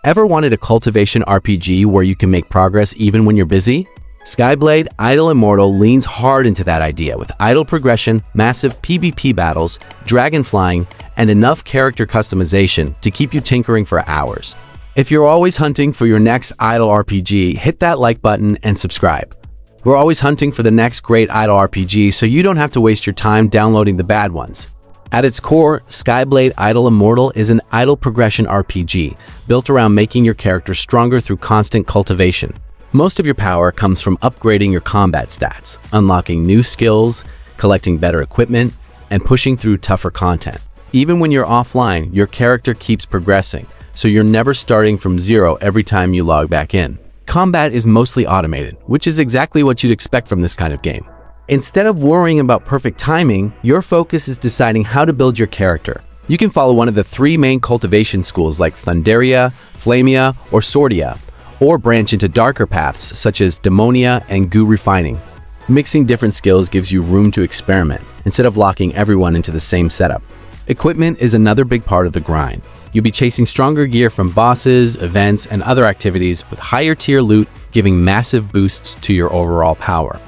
Ever wanted a cultivation RPG where you can make progress even when you're busy? Skyblade Idle Immortal leans hard into that idea with idle progression, massive PvP battles, dragon flying, and enough character customization to keep you tinkering for hours. If you're always hunting for your next idle RPG, hit that like button and subscribe. We're always hunting for the next great idle RPG, so you don't have to waste your time downloading the bad ones. At its core, Skyblade Idle Immortal is an idle progression RPG built around making your character stronger through constant cultivation. Most of your power comes from upgrading your combat stats, unlocking new skills, collecting better equipment, and pushing through tougher content. Even when you're offline, your character keeps progressing, so you're never starting from zero every time you log back in. Combat is mostly automated, which is exactly what you'd expect from this kind of game. Instead of worrying about perfect timing, your focus is deciding how to build your character. You can follow one of the three main cultivation schools like Thunderia, Flamia, or Sordia, or branch into darker paths such as Demonia and Goo Refining. Mixing different skills gives you room to experiment, instead of locking everyone into the same setup. Equipment is another big part of the grind. You'll be chasing stronger gear from bosses, events, and other activities with higher tier loot giving massive boosts to your overall power.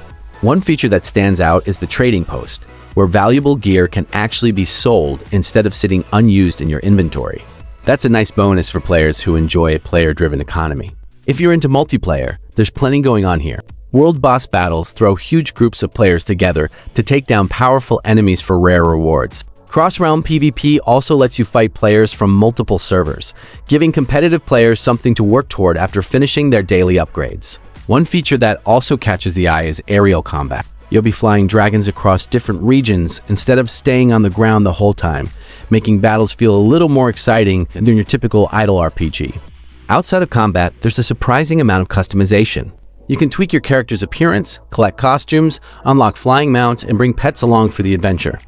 One feature that stands out is the trading post, where valuable gear can actually be sold instead of sitting unused in your inventory. That's a nice bonus for players who enjoy a player-driven economy. If you're into multiplayer, there's plenty going on here. World boss battles throw huge groups of players together to take down powerful enemies for rare rewards. Cross-realm PvP also lets you fight players from multiple servers, giving competitive players something to work toward after finishing their daily upgrades. One feature that also catches the eye is aerial combat. You'll be flying dragons across different regions instead of staying on the ground the whole time, making battles feel a little more exciting than your typical idle RPG. Outside of combat, there's a surprising amount of customization. You can tweak your character's appearance, collect costumes, unlock flying mounts, and bring pets along for the adventure.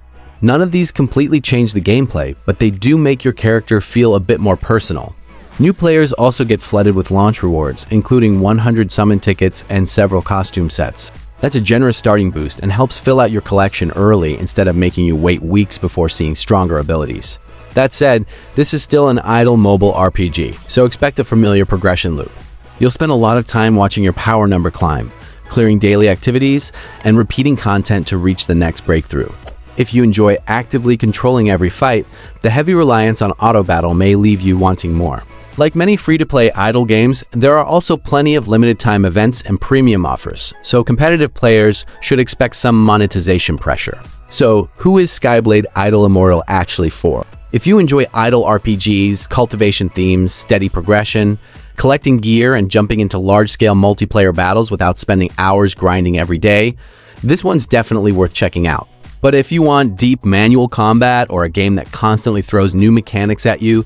None of these completely change the gameplay, but they do make your character feel a bit more personal. New players also get flooded with launch rewards, including 100 summon tickets and several costume sets. That's a generous starting boost and helps fill out your collection early instead of making you wait weeks before seeing stronger abilities. That said, this is still an idle mobile RPG, so expect a familiar progression loop. You'll spend a lot of time watching your power number climb, clearing daily activities, and repeating content to reach the next breakthrough. If you enjoy actively controlling every fight, the heavy reliance on auto battle may leave you wanting more. Like many free-to-play idle games, there are also plenty of limited-time events and premium offers, so competitive players should expect some monetization pressure. So, who is Skyblade Idle Immortal actually for? If you enjoy idle RPGs, cultivation themes, steady progression, collecting gear, and jumping into large-scale multiplayer battles without spending hours grinding every day, this one's definitely worth checking out. But if you want deep manual combat or a game that constantly throws new mechanics at you,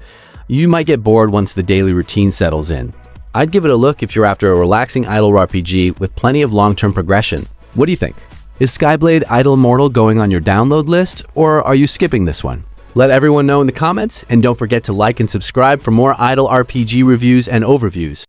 you might get bored once the daily routine settles in. I'd give it a look if you're after a relaxing idle RPG with plenty of long-term progression. What do you think? Is Skyblade Idle Immortal going on your download list, or are you skipping this one? Let everyone know in the comments, and don't forget to like and subscribe for more idle RPG reviews and overviews.